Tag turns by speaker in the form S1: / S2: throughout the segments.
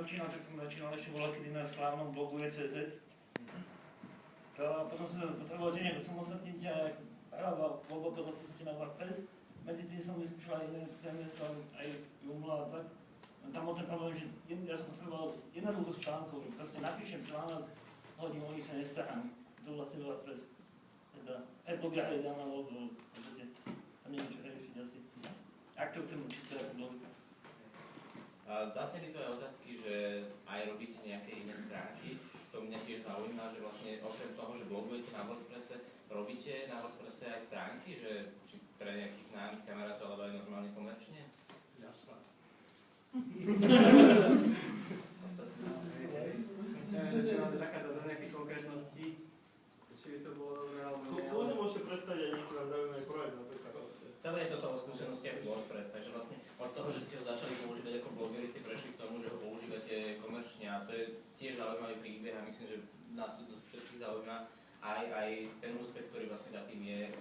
S1: začínal, tak som začínal ešte volať kedy na slávnom blogu ECZ. Potom som potreboval tiež nejako samostatniť a bol to v podstate na WordPress. Medzi tým som vyskúšal iné CMS, aj Joomla a tak. Tam bol ten problém, že ja som potreboval jednoduchosť článkov, že proste napíšem článok, hodím o nič sa nestarám. To vlastne WordPress. Teda aj blogy aj download, v podstate tam nie je niečo riešiť asi. Ak to chcem čisto ako blog.
S2: Zazneli tvoje otázky, že aj robíte nejaké iné stránky. To mňa tiež zaujíma, že vlastne okrem toho, že blogujete na WordPresse, robíte na WordPresse aj stránky, že či pre nejakých známych kamarátov, alebo aj normálne komerčne?
S3: Jasné.
S4: Neviem, či máme zakázať do nejakých konkrétností, či by to bolo dobré, alebo nie.
S3: Kľudne môžete predstaviť aj niekto na zaujímavý projekt, napríklad.
S2: Celé je toto o skúsenostiach z WordPress, takže vlastne od toho, že ste ho začali používať ako blogeri, ste prešli k tomu, že ho používate komerčne a to je tiež zaujímavý príbeh a myslím, že nás to všetkých zaujíma aj ten úspech, ktorý vlastne za tým je,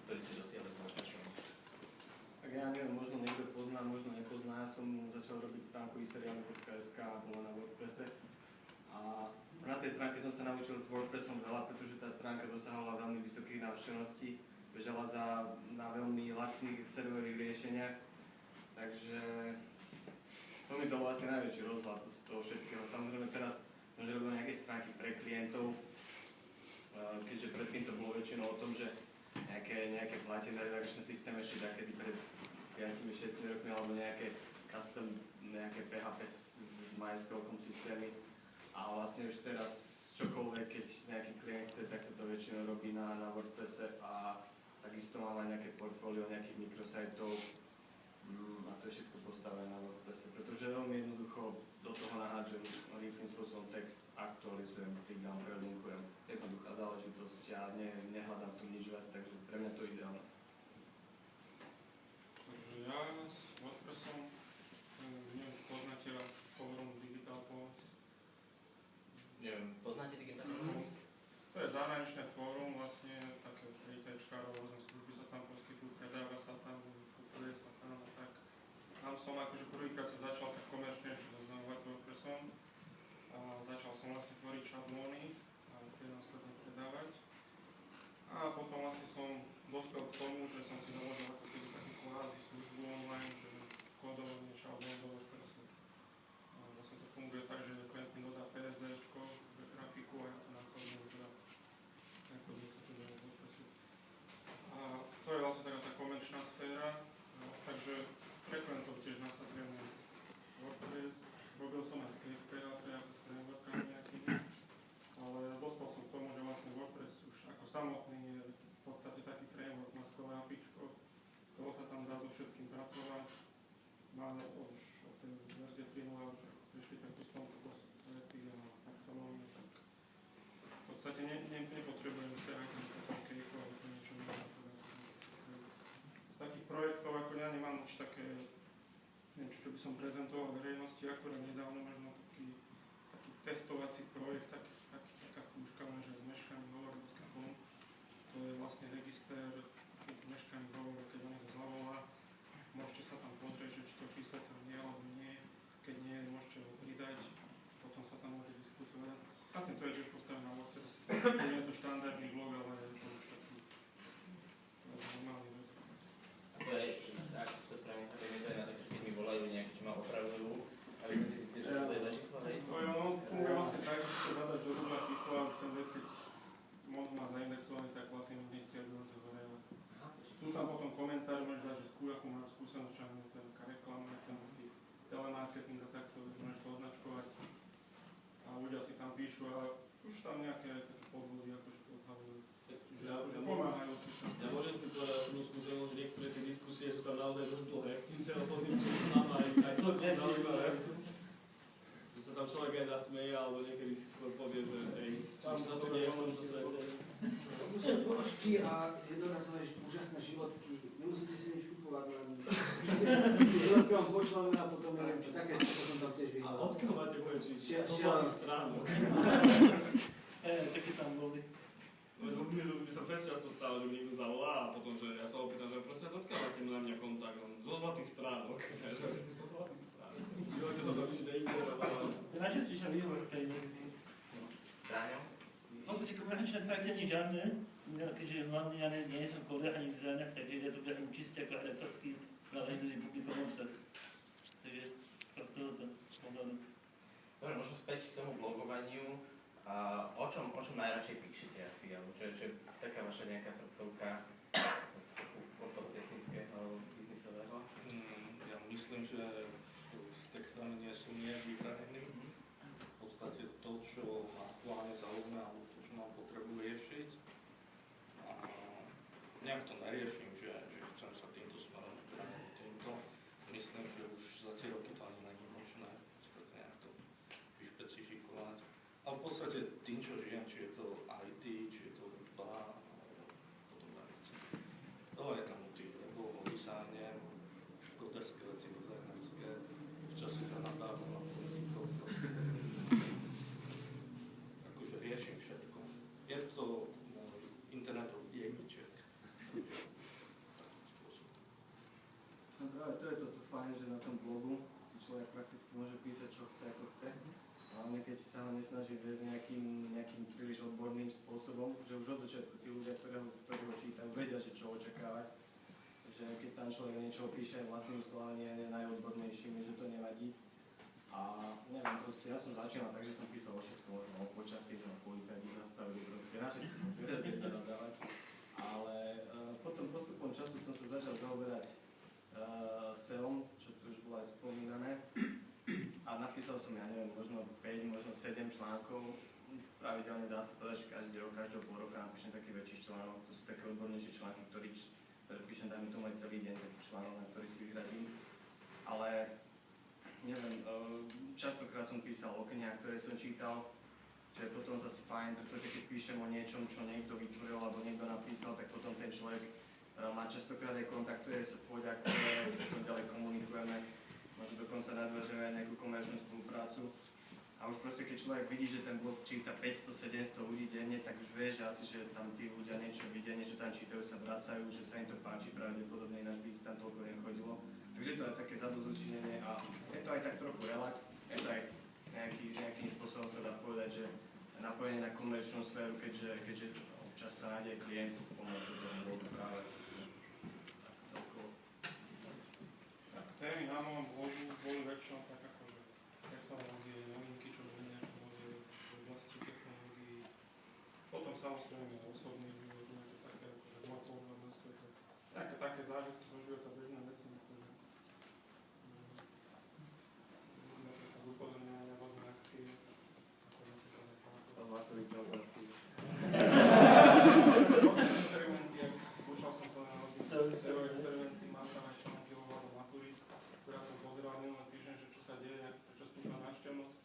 S2: ktorý ste dosiahli s WordPressom.
S4: Tak ja neviem, možno niekto pozná, možno nepozná. Ja som začal robiť stránku iserial.sk a bola na WordPresse. A na tej stránke som sa naučil s WordPressom veľa, pretože tá stránka dosahovala veľmi vysokých návštevností, bežala na veľmi lacných serverových riešeniach. Takže to mi bolo asi najväčší rozhľad z toho všetkého. Samozrejme teraz som robil nejaké stránky pre klientov, keďže predtým to bolo väčšinou o tom, že nejaké platené redakčné systémy ešte takedy pred 5-6 rokmi alebo nejaké custom, nejaké PHP s MySQL systémy. A vlastne už teraz čokoľvek, keď nejaký klient chce, tak sa to väčšinou robí na WordPresse a takisto mám aj nejaké portfólio nejakých mikrosajtov a to je všetko postavené na WordPresse, pretože veľmi jednoducho do toho nahádžem rýchlym spôsobom text, aktualizujem, pridám, prelinkujem. Jednoduchá záležitosť, ja nehľadám tu nič viac, takže pre mňa to je ideálne.
S5: Takže ja s WordPressom, neviem, poznáte vás fórum Digital Pomoc?
S2: Neviem, poznáte Digital Pomoc?
S5: To je zahraničné fórum, vlastne také ITčkárov, rôzne služby sa tam poskytujú, predáva sa tam, kupuje sa tam a tak. Tam som akože prvýkrát sa začal tak komerčne zaznamenávať s WordPressom a začal som vlastne tvoriť šablóny a tie následne predávať. A potom vlastne som dospel k tomu, že som si založil ako keby takú kvázi službu online, že kódovanie šablón do WordPressu. A vlastne to funguje tak, že klient mi dodá PSDčko, grafiku a ja to nakodujem teda nakodujem sa teda do WordPressu. A to je vlastne taká tá komerčná sféra, takže pre klientov tiež nasadujem WordPress. Robil som aj Scriptera, s frameworkami nejakými, ale dospel som k tomu, že vlastne WordPress už ako samotný je v podstate taký framework, má skvelé APIčko, skoro sa tam dá so všetkým pracovať. Máme už od tej verzie 3.0 už prišli takú stonku projekty a taxonómiu, tak v podstate nepotrebujem sa aj potom kejko alebo niečo iné. Z takých projektov ako ja nemám nič také, niečo, čo by som prezentoval verejnosti, akurát nedávno možno taký testovací projekt, taká skúška, lenže zmeškaný hovor.com. To je vlastne register, keď zmeškaný hovor, keď on ho zavolá, môžete sa tam pozrieť, že či to číslo tam nie alebo nie, keď nie, môžete ho pridať, potom sa tam môže diskutovať. Vlastne to je tiež postavené na WordPress. Nie je to štandardný blog, ale je to už taký normálny web.
S2: A to je, ak to správne chápem, to je na také, že keď mi volajú nejaké, čo ma opravujú, aby som si zistil, že to je za číslo, hej?
S5: To je ono, funguje vlastne tak, že si zadaš do Google číslo a už ten web, keď mod má zaindexovaný, tak vlastne hneď ti adresa hore. Sú tam potom komentáre, môžeš dať, že akú máš skúsenosť, čo je ten reklama, ten telemarketing a takto, môžeš to označkovať. A ľudia si tam píšu a už tam nejaké také podvody, akože to odhalujú. Čiže akože pomáhajú si tam.
S3: Ja môžem si povedať osobnú skúsenosť, že niektoré tie diskusie sú tam naozaj dosť dlhé. Tým telefónnym, čo sa nám aj celkom zaujímavé. Že sa tam človek aj zasmeje, alebo niekedy si skôr povie, že hej, tam sa to deje v tomto svete.
S6: To sú ponožky a jednorazové úžasné životky. Nemusíte si nič kupovať, len životky vám pošleme a potom neviem, čo také, čo som tam tiež videl.
S3: A odkiaľ máte moje číslo? To
S6: Šialené
S3: stránok.
S1: Také tam boli.
S3: Mi sa veľmi často stalo, že mi niekto zavolá a potom, že ja sa opýtam, že prosím vás, odkiaľ máte na mňa kontakt? Zo zlatých stránok. Zo zlatých stránok. Životne som tam nič neinteresoval.
S2: Dáňo?
S1: V podstate komerčné projekty ani žiadne, keďže hlavne ja nie som kodár ani dizajner, takže ja to beriem čiste ako redaktorský záležitosť publikovom obsah. Takže skôr tohoto pohľadu.
S2: Dobre, možno späť k tomu blogovaniu. O čom najradšej píšete asi, alebo čo je taká vaša nejaká srdcovka od toho technického, biznisového?
S7: Ja myslím, že s textami nie sú nejak vyhranený. V podstate to, čo ma aktuálne zaujíma, alebo to, čo mám potrebu riešiť. A nejak to neriešim, že chcem sa týmto smerom týmto. Myslím, že už za tie roky to ani není možné nejak to vyšpecifikovať. A v podstate tým, čo žijem, či je to IT, či je to hudba, podobné veci. Veľa je tam motivov, dizajne, koderské veci, dizajnerské. Včasy sa nadávam na politikov. Akože riešim všetko. Je to môj internetový jedniček.
S4: No práve to je toto fajn, že na tom blogu si človek prakticky môže písať, čo chce, ako chce. Hlavne keď sa ho nesnaží viesť nejakým príliš odborným spôsobom, že už od začiatku tí ľudia, ktorí ho čítajú, vedia, že čo očakávať. Že keď tam človek niečo píše vlastným slovom, nie je najodbornejším, že to nevadí. A neviem, ja som začínal tak, že som písal o všetko, o počasí, o policajti zastavili, proste na všetko som si vedel zaradávať. Ale potom postupom času som sa začal zaoberať SEOm, čo tu už bolo aj spomínané. A napísal som, ja neviem, možno 5, možno 7 článkov. Pravidelne dá sa povedať, že každý rok, každého pol roka napíšem taký väčší článok. To sú také odbornejšie články, ktoré píšem, dajme tomu aj celý deň, taký článok, na ktorý si vyhradím. Ale neviem, častokrát som písal o knihách, ktoré som čítal, čo je potom zase fajn, pretože keď píšem o niečom, čo niekto vytvoril alebo niekto napísal, tak potom ten človek má častokrát aj kontaktuje sa v pôďach, ktoré potom ďalej komunikujeme. Možno dokonca nadväžuje aj nejakú komerčnú spoluprácu. A už proste, keď človek vidí, že ten blog číta 500-700 ľudí denne, tak už vie, že asi, že tam tí ľudia niečo vidia, niečo tam čítajú, sa vracajú, že sa im to páči, pravdepodobne ináč by ich tam toľko nechodilo. Takže je to aj také zadozučinenie a je to aj tak trochu relax, je to aj nejakým spôsobom sa dá povedať, že napojenie na komerčnú sféru, keďže občas sa nájde klient pomocou toho blogu práve. Tak celkovo.
S5: Tak témy na mojom blogu boli väčšinou tak akože technológie, novinky, čo boli v oblasti technológií. Potom samozrejme osobný život, nejaké také akože môj pohľad na svet. Nejaké také zážitky zo života, bežné veci, ktoré napríklad upozorňovania na rôzne akcie, ako napríklad
S4: Maturitné otázky.
S5: experimenty, skúšal som sa na rôzne SEO experimenty, mám tam aj články ohľadom maturit, ktorá som pozeral minulý týždeň, že čo sa deje, prečo stúpa návštevnosť.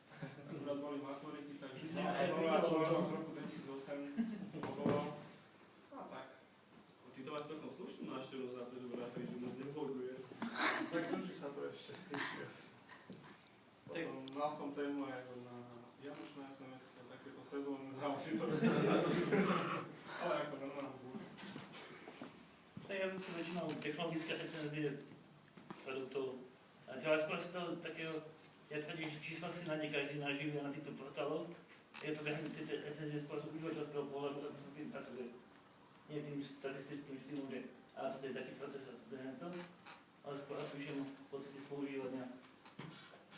S5: Akurát boli maturity, takže som sa článok z roku 2008 poboval. A tak.
S3: Ty to máš celkom slušnú návštevnosť za to, že vrátiš, že moc nebloguje.
S5: Tak tuží sa to ešte stýči asi. Potom mal som tému aj na Janušné SMS-ky a takéto sezónne záležitosti. Ale ako normálne bude.
S1: Tak ja som väčšinou technologické recenzie produktov. A teraz skôr z toho takého, ja tvrdím, že čísla si nájde každý naživie na týchto portáloch. Je to behľadne tie recenzie skôr z užívateľského pohľadu, ako sa s tým pracuje. Nie tým statistickým štýlom, že a toto je taký proces a toto je to. Ale skôr píšem v podstate z používania,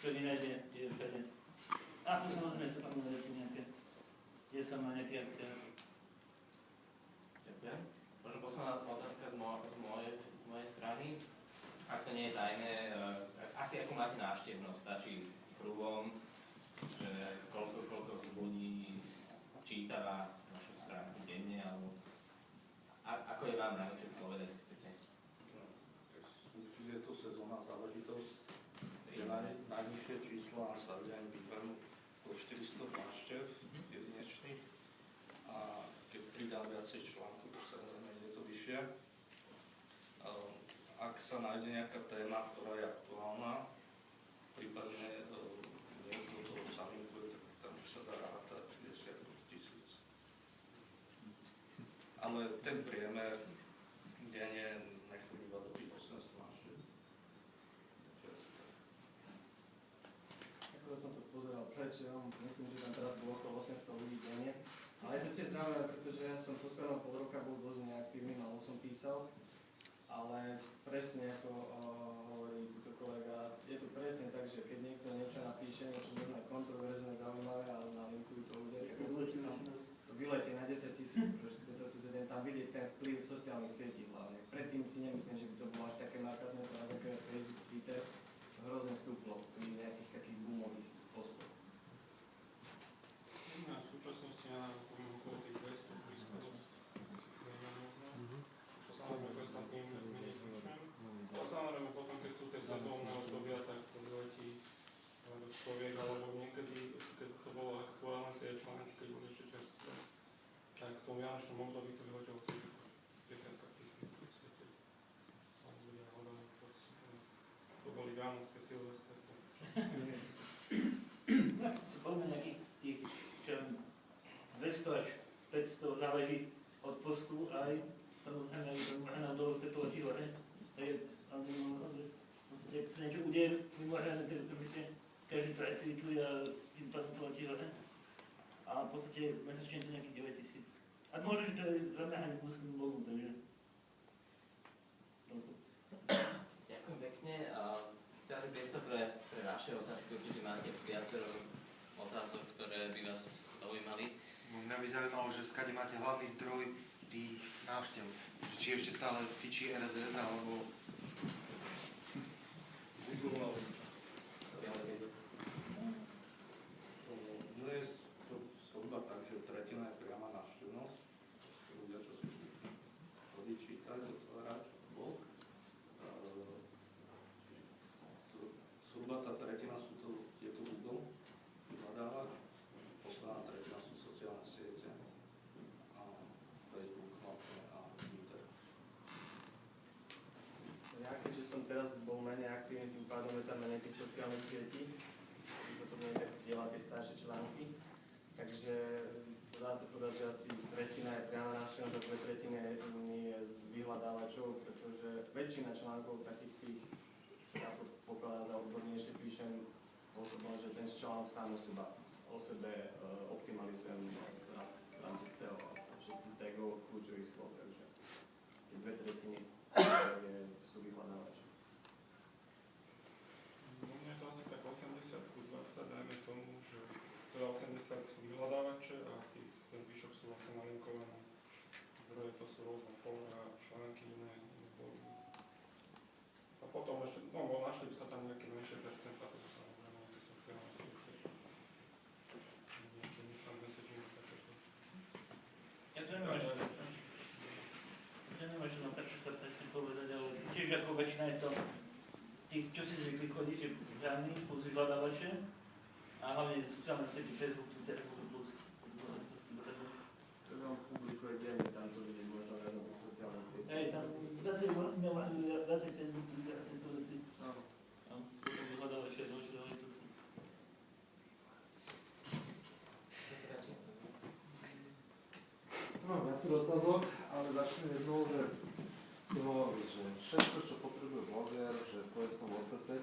S1: čo nenájde, kde je všade. A tu samozrejme sú tam veci nejaké, kde sa má nejaké akcie.
S2: Ďakujem. Možno posledná otázka z mojej strany. Ak to nie je tajné, asi ako máte návštevnosť, stačí prúvom, že koľko ľudí číta našu stránku denne, alebo ako je vám najlepšie povedať, ak chcete?
S7: Určite je to sezónna záležitosť, že najnižšie čísla sa deň vyberú do 400 návštev jedinečných a keď pridá viacej článkov, tak samozrejme ide to vyššie. Ak sa nájde nejaká téma, ktorá je aktuálna, prípadne niekto to zalinkuje, tak tam už sa dá rátať desiatok tisíc. Ale ten priemer denne nech to býva do tých 800 návštev.
S4: Akorát som to pozeral pred počítačom, myslím, že tam teraz bolo okolo 800 ľudí denne. Ale je to tiež zaujímavé, pretože ja som posledného pol roka bol dosť neaktívny, málo som písal. Ale presne ako hovorí túto kolega, je to presne tak, že keď niekto niečo napíše, niečo možno aj kontroverzné, zaujímavé, ale na linku to ľudia, to vyletí na 10 000, proste sa tam vidieť ten vplyv sociálnych sietí hlavne. Predtým si nemyslím, že by to bolo až také nákladné, teraz ako je Facebook, Twitter, hrozne stúplo pri nejakých takých boomových postoch.
S5: No, v súčasnosti ja poviem okolo tých 200-300. Samozrejme, to sa tým nezvyšujem. Ale samozrejme, potom, keď sú tie sezónne obdobia, tak to vyletí do stoviek, alebo niekedy, keď to bolo aktuálne, tie články, keď boli ešte čerstvé, tak v tom vianočnom období to vyletelo cez 10 000 v podstate. To boli Vianoce, Silvestre.
S1: Tak si poďme nejakých tých, čo 200 až 500, záleží od postu aj samozrejme aj mimoriadne udalosť tetovať hore. To je, v podstate, ak sa niečo udeje mimoriadne, tak každý to retweetuje a tým pádom to letí hore. A v podstate mesačne je to nejakých 9 000. A možno, že to je zamerané k úzkým blogu, takže...
S2: Ďakujem pekne. Teraz je priestor pre vaše otázky. Určite máte viacero otázok, ktoré by vás zaujímali.
S8: Mňa by zaujímalo, že skade máte hlavný zdroj tých návštev. Či ešte stále fičí RSS, alebo...
S7: Google. Dnes to zhruba tak, že tretina je priama návštevnosť. Ľudia, čo si chodí čítať, otvárať blog. Zhruba tá tretina je to Google, vyhľadávač. Posledná tretina sú sociálne siete. Facebook, hlavne a Twitter.
S4: Ja keďže som teraz bol menej aktívny, tým pádom je tam menej tých sociálnych sietí, že sa to menej tak zdieľa tie staršie články. Takže dá sa povedať, že asi tretina je priama návštevnosť a 2/3 je z vyhľadávačov, pretože väčšina článkov takých tých, čo ja to pokladám za odbornejšie, píšem spôsobom, že ten článok sám o sebe optimalizujem v rámci SEO a všetkých tagov, kľúčových slov, takže asi 2/3 sú vyhľadávače.
S5: No mne to asi tak 80/20, dajme tomu, že teda 80 sú vyhľadávače a ten zvyšok sú vlastne nalinkované zdroje, to sú rôzne fóra, články, iné blogy. A potom ešte, no našli by sa tam nejaké menšie percentá, to sú samozrejme nejaké sociálne siete. Nejaké instant messaging, takéto.
S1: Ja to neviem, že nám tak presne povedať, ale tiež ako väčšina je to tých, čo si zvykli chodiť, je hlavný plus vyhľadávače a hlavne sociálne siete Facebook, Twitter, Google+.
S4: To vám publikuje denne, tam to vidieť možno viac na tých sociálnych sieťach.
S1: Hej, tam viacej Facebook, Twitter a tieto veci.
S4: Áno.
S1: A potom vyhľadávače a ďalšie záležitosti.
S9: Mám viacero otázok, ale začnem jednou, že ste hovorili, že všetko, čo potrebuje bloger, že to je v tom WordPresse.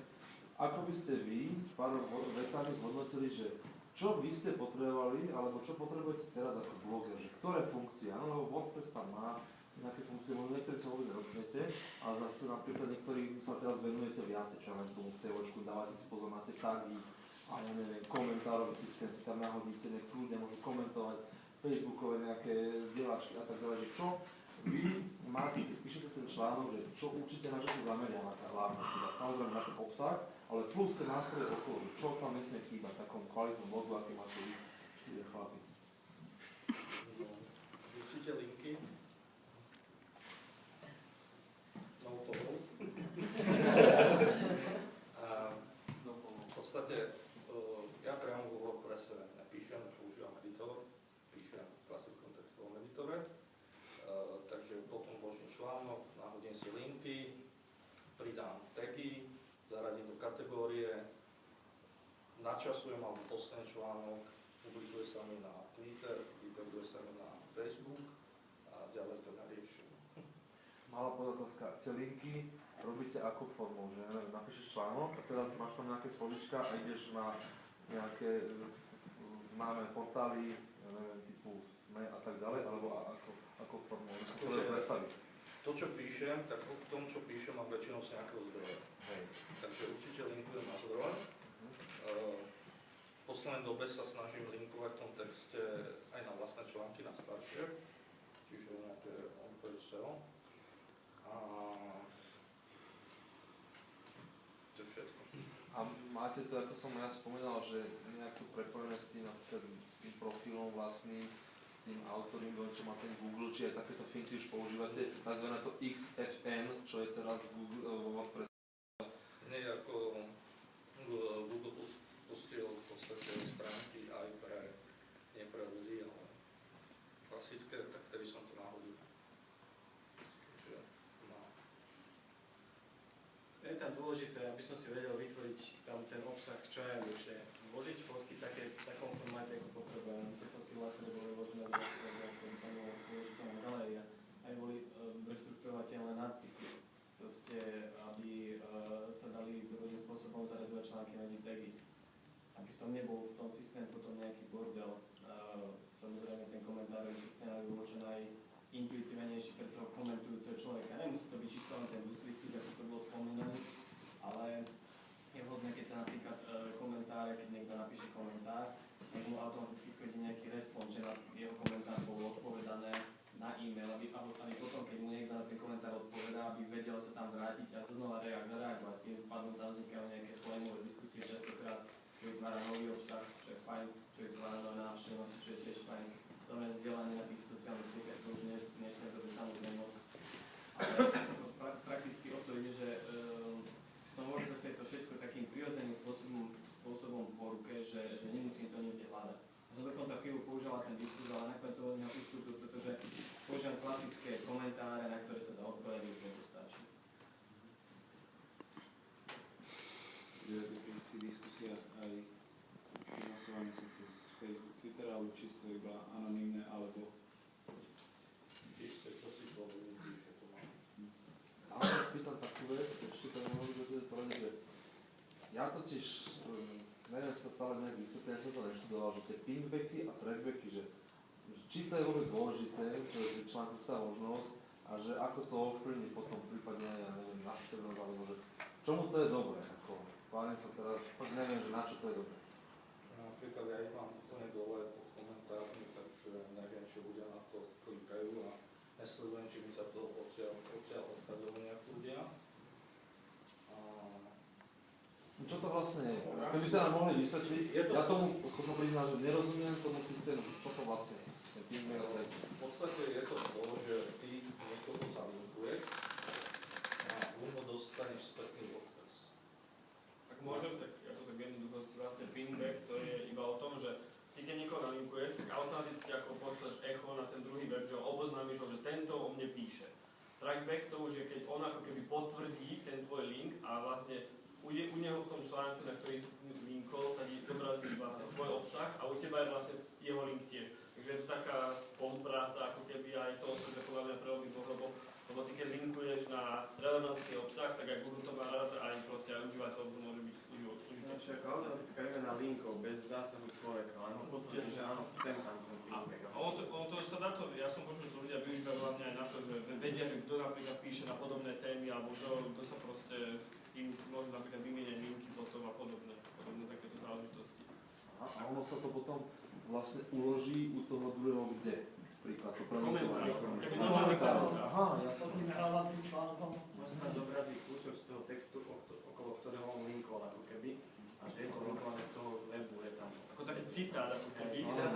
S9: Ako by ste vy pár vetami zhodnotili, že čo vy ste potrebovali, alebo čo potrebujete teraz ako bloger, že ktoré funkcie, áno, lebo WordPress tam má nejaké funkcie, možno niektoré sa vôbec nerozumete, ale zase napríklad niektorým sa teraz venujete viacej, čo len tomu SEOčku, dávate si pozor na tie tagy, a ja neviem, komentárový systém si tam nahodíte, nech ľudia môžu komentovať, Facebookové nejaké dielačky a tak ďalej, že čo vy máte, keď píšete ten článok, že čo určite na čo sa zameriava tá hlavná chyba, samozrejme na ten obsah, ale plus tie nástroje okolo, čo tam nesmie chýbať v takom kvalitnom blogu, aký máte vy, 4 chlapi.
S7: Určite linky. No follow. V podstate ja priamo vo WordPresse nepíšem, používam editor, píšem v klasickom textovom editore, takže potom vložím článok, nahodím si linky, pridám tagy, zaradím do kategórie, načasujem alebo postanem článok, publikuje sa mi na Twitter, publikuje sa mi na Facebook a ďalej to nariešim.
S9: Malá podotázka, tie linky robíte ako formou, že neviem, napíšeš článok a teraz máš tam nejaké slovíčka a ideš na nejaké známe portály, ja neviem, typu SME a tak ďalej, alebo ako formou, ako to predstaviť?
S7: To, čo píšem, tak v tom, čo píšem, mám väčšinou z nejakého zdroja.
S9: Hej.
S7: Takže určite linkujem na zdroj. V poslednej dobe sa snažím linkovať v tom texte aj na vlastné články, na staršie, čiže nejaké on-page SEO. A to je všetko.
S9: A máte to, ako som ja spomínal, že nejakú prepojené s tým, s tým profilom vlastným, s tým autoringom, čo má ten Google, či aj takéto finty už používate, nazvané to XFN, čo je teraz Google vo WordPress.
S7: Nie ako Google pustil v podstate stránky aj nie pre ľudí, ale klasické, tak vtedy som to náhodil. Takže, no.
S4: Je tam dôležité, aby som si vedel vytvoriť tam ten obsah čo najlepšie. Vložiť fotky v takom formáte, ako potrebujem. Tie fotky ktoré boli vložené v tam bola použiteľná galéria. Aj boli reštrukturovateľné nadpisy. Proste, aby sa dali dobrým spôsobom zaradovať články medzi tagy. Aby v tom nebol v tom systém potom nejaký bordel. Samozrejme ten komentárový systém aby bol čo najintuitívnejší pre toho komentujúceho človeka. Nemusí to byť čisto len ten ústrisky, ako to bolo spomínané, ale je vhodné, keď sa napríklad komentáre, keď niekto napíše komentár, nech mu automaticky chodí nejaký respons, že na jeho komentár bolo odpovedané na e-mail, aby potom, keď mu niekto na ten komentár odpovedá, aby vedel sa tam vrátiť a znova zareagovať. Tým pádom tam vznikajú nejaké flémové diskusie častokrát, čo vytvára nový obsah, čo je fajn, čo vytvára nové návštevnosti, čo je tiež fajn. To je vzdelanie na tých sociálnych sieťach, to už nie v dnešnej dobe samozrejmosť. Ale prakticky o to ide, že v tom WordPresse je to všetko takým prirodzeným spôsobom po ruke, že nemusím to nikde hľadať. Ja som dokonca chvíľu používal ten diskus, ale nakoniec som od neho ustúpil, pretože používam klasické komentáre, na ktoré sa dá odpovedať, že to stačí.
S3: Ty diskusia aj prihlasovanie sa cez Facebook, Twitter, alebo čisto iba anonymné, alebo
S7: Čiže čo si povedal, píše to mám.
S9: Ale ja spýtam takú vec, ešte to nemôžem povedať, že ja totiž, neviem sa stále nejak vysvetliť, ja som to neštudoval, že tie pingbacky a trackbacky, že či to je vôbec dôležité, že článku tá možnosť a že ako to ovplyvní potom prípadne, ja neviem, návštevnosť, alebo že čomu to je dobré, ako páne sa teraz, fakt neviem, že na čo to je dobré.
S7: Napríklad ja ich mám úplne dole pod komentármi, takže neviem, či ľudia na to klikajú a nesledujem, či mi sa to odtiaľ odchádzajú nejakí ľudia.
S9: Čo to vlastne je? Keby sa nám mohli vysvetliť, ja tomu, ako som priznal, že nerozumiem tomu systému, čo to vlastne je?
S7: V podstate je to to, že ty niekoho zalinkuješ a ľubo dostaneš spätný WordPress.
S3: ak môžem, tak ako tak jednoducho vlastne pingback, to je iba o tom, že ty keď niekoho nalinkuješ, tak automaticky ako pošleš echo na ten druhý web, že ho oboznámiš ho, že tento o mne píše. Trackback to už je, keď on ako keby potvrdí ten tvoj link a vlastne u neho v tom článku, na ktorý linkol, sa zobrazí vlastne tvoj obsah a u teba je vlastne jeho link tiež. Takže je to taká spolupráca, ako keby aj to osobne podľa mňa pre obidvoch, lebo ty keď linkuješ na relevantný obsah, tak aj Google to má rád a aj proste aj užívateľ to môže byť užitočný.
S4: Znači ako automatická výmena linkov bez zásahu človeka, len ho potvrdí, že áno, chcem tam ten pingback.
S3: A ono to sa dá to, ja som počul, že ľudia využívajú hlavne aj na to, že vedia, že kto napríklad píše na podobné témy, alebo kto sa proste, s kým si môže napríklad vymieňať linky potom a podobné takéto záležitosti.
S9: A ono sa to potom vlastne uloží u toho druhého kde? Príklad to prezentovanie.
S3: Keby normálny komentár.
S9: Aha, ja som.
S1: Takým relevantným článkom.
S4: Môžem tam zobraziť kúsok z toho textu, okolo ktorého on linkoval ako keby. A že je to linkované z toho webu, je tam.
S3: Ako taký citát, ako keby. Ono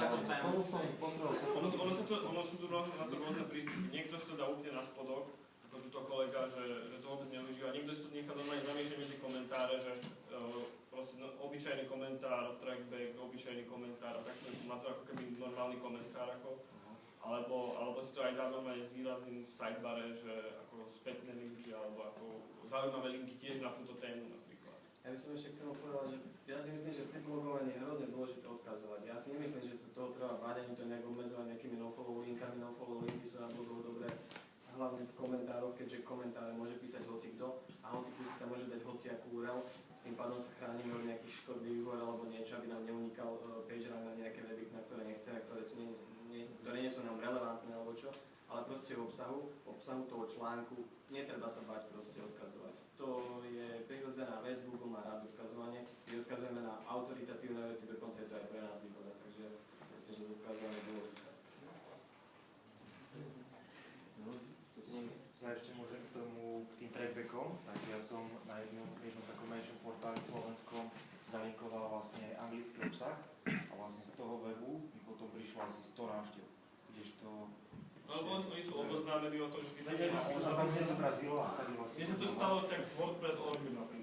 S3: sú tu na to rôzne prístupy. Niekto si to dá úplne na spodok, ako tuto kolega, že to vôbec neužíva. Niekto si to nechá normálne zamiešať medzi komentáre, že proste obyčajný komentár, trackback, obyčajný komentár, a takto má to ako keby normálny komentár, ako. Alebo si to aj dá normálne zvýrazným v sidebare, že ako spätné linky, alebo ako zaujímavé linky tiež na túto tému napríklad.
S4: Ja by som ešte k tomu povedal, že ja si myslím, že pri blogovaní je hrozne dôležité odkazovať. Ja si nemyslím, že sa toho treba báť, ani to nejak obmedzovať nejakými nofollow linkami. Nofollow linky sú na blogoch dobré, hlavne v komentároch, keďže komentáre môže písať hocikto a hocikto si tam môže dať hociakú URL. Tým pádom sa chránime od nejakých škodlivých URL alebo niečo, aby nám neunikal PageRank na nejaké weby, na ktoré nechceme, ktoré nie sú nám relevantné alebo čo. Ale proste v obsahu toho článku netreba sa bať proste odkazovať. To je prirodzená vec, Google má rád odkazovanie. My odkazujeme na autoritatívne veci, dokonca je to aj pre nás výhoda, takže myslím, že odkazovanie je dôležité.
S8: Ja ešte môžem k tomu, k tým trackbackom, tak ja som na jednom takom menšom portáli slovenskom zalinkoval vlastne anglický obsah a vlastne z toho webu mi potom prišlo asi 100 návštev, kdežto...
S5: Alebo oni sú oboznámení o tom, že by sa
S8: Ona tam nezobrazilo a tady vlastne...
S5: Mne sa to stalo tak s WordPress.org napríklad.